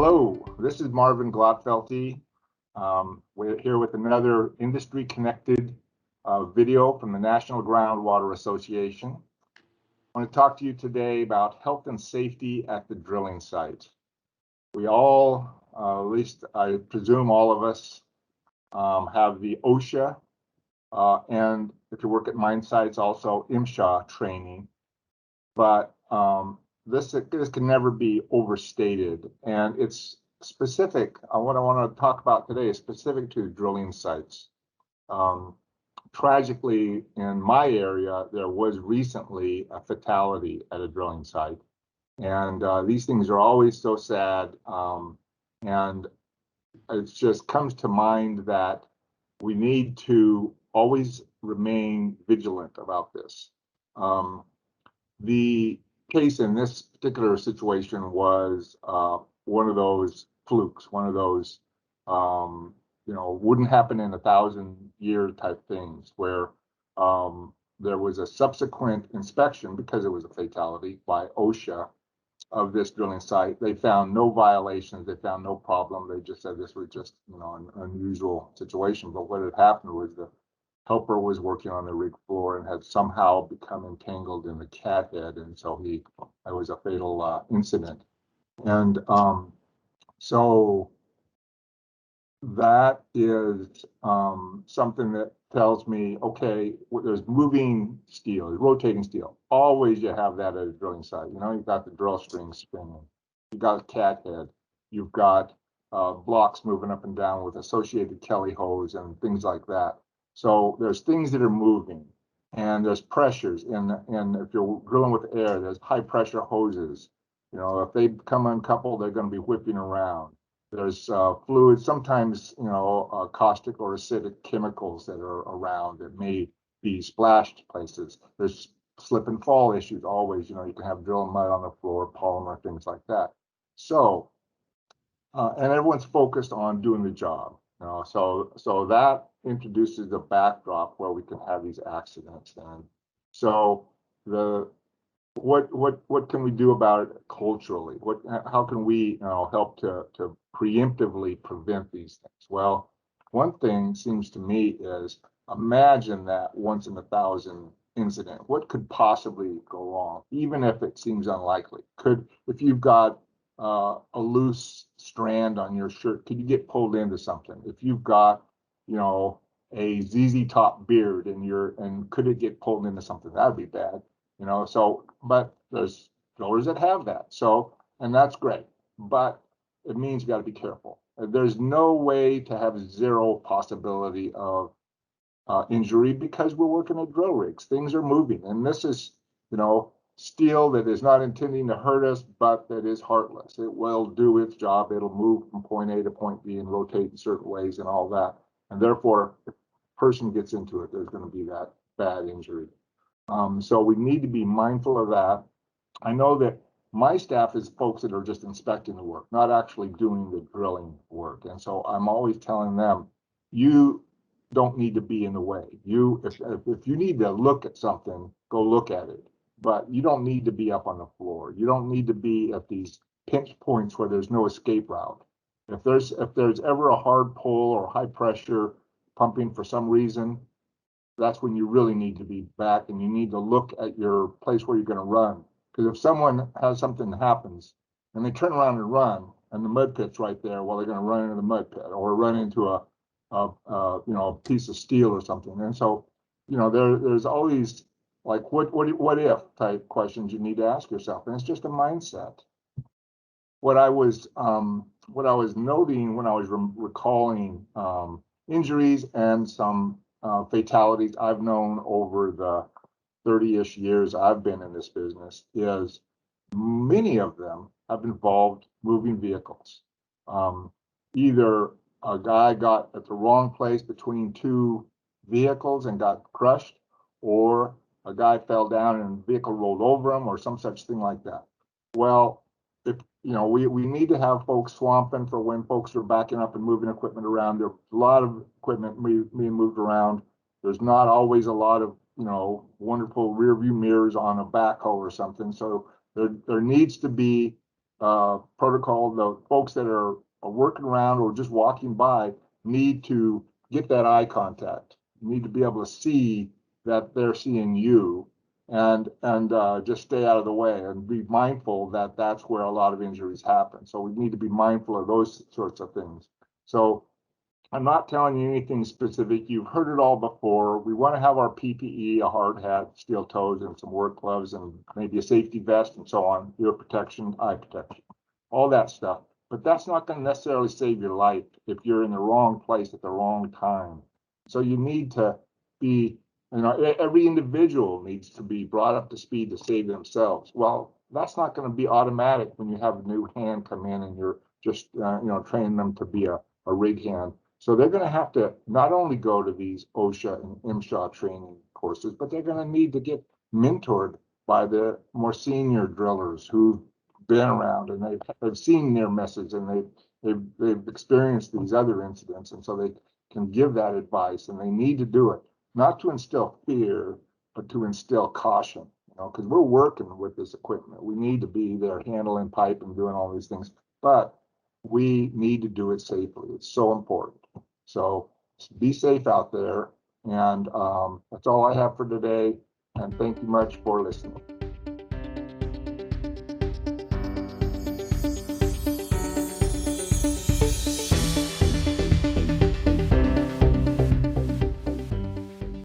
Hello, this is Marvin Glotfelty. We're here with another industry-connected video from the National Groundwater Association. I want to talk to you today about health and safety at the drilling site. We all, at least I presume all of us, have the OSHA and if you work at mine sites, also MSHA training. But this can never be overstated, and it's specific. What I want to talk about today is specific to drilling sites. Tragically, in my area, there was recently a fatality at a drilling site, and these things are always so sad. And it just comes to mind that we need to always remain vigilant about this. The case in this particular situation was one of those flukes, one of those, wouldn't happen in 1,000-year type things where there was a subsequent inspection because it was a fatality by OSHA of this drilling site. They found no violations. They found no problem. They just said this was just, an unusual situation. But what had happened was the helper was working on the rig floor and had somehow become entangled in the cat head, and so it was a fatal incident. And so that is something that tells me, okay, there's moving steel, there's rotating steel. Always you have that at a drilling site. You've got the drill string spinning, you've got a cat head, you've got blocks moving up and down with associated Kelly hose and things like that. So there's things that are moving, and there's pressures, and if you're drilling with air, there's high pressure hoses. If they become uncoupled, they're going to be whipping around. There's fluids, sometimes caustic or acidic chemicals that are around that may be splashed places. There's slip and fall issues always. You can have drill mud on the floor, polymer, things like that. So and everyone's focused on doing the job. So that introduces the backdrop where we can have these accidents. And so what can we do about it culturally? How can we help to preemptively prevent these things? Well, one thing seems to me is imagine that once in 1,000 incident. What could possibly go wrong, even if it seems unlikely? If you've got a loose strand on your shirt, could you get pulled into something? If you've got, a ZZ Top beard and could it get pulled into something? That'd be bad, but there's drillers that have that. So, and that's great, but it means you got to be careful. There's no way to have zero possibility of injury because we're working at drill rigs. Things are moving, and this is, steel that is not intending to hurt us, but that is heartless. It will do its job. It'll move from point A to point B and rotate in certain ways and all that. And therefore, if a person gets into it, there's going to be that bad injury. So we need to be mindful of that. I know that my staff is folks that are just inspecting the work, not actually doing the drilling work. And so I'm always telling them, you don't need to be in the way. If you need to look at something, go look at it. But you don't need to be up on the floor. You don't need to be at these pinch points where there's no escape route. If there's ever a hard pull or high pressure pumping for some reason, that's when you really need to be back, and you need to look at your place where you're going to run. Because if someone has something that happens and they turn around and run, and the mud pit's right there, well, they're going to run into the mud pit or run into a piece of steel or something. And so, there's always like what if type questions you need to ask yourself, and it's just a mindset. What I was noting when I was recalling injuries and some fatalities I've known over the 30-ish years I've been in this business is many of them have involved moving vehicles. Either a guy got at the wrong place between two vehicles and got crushed, or a guy fell down and the vehicle rolled over him, or some such thing like that. Well, we need to have folks swamping for when folks are backing up and moving equipment around. There's a lot of equipment being moved around. There's not always a lot of wonderful rear view mirrors on a backhoe or something. So there needs to be protocol. The folks that are working around or just walking by need to get that eye contact. You need to be able to see that they're seeing you, and just stay out of the way and be mindful that that's where a lot of injuries happen. So we need to be mindful of those sorts of things. So I'm not telling you anything specific. You've heard it all before. We want to have our PPE, a hard hat, steel toes, and some work gloves, and maybe a safety vest and so on, ear protection, eye protection, all that stuff. But that's not going to necessarily save your life if you're in the wrong place at the wrong time. So you need to be, every individual needs to be brought up to speed to save themselves. Well, that's not going to be automatic when you have a new hand come in and you're just, training them to be a rig hand. So they're going to have to not only go to these OSHA and MSHA training courses, but they're going to need to get mentored by the more senior drillers who've been around and they've seen near misses and they've experienced these other incidents, and so they can give that advice. And they need to do it not to instill fear, but to instill caution. Because we're working with this equipment, we need to be there handling pipe and doing all these things, but we need to do it safely. It's so important. So be safe out there. And that's all I have for today. And thank you much for listening.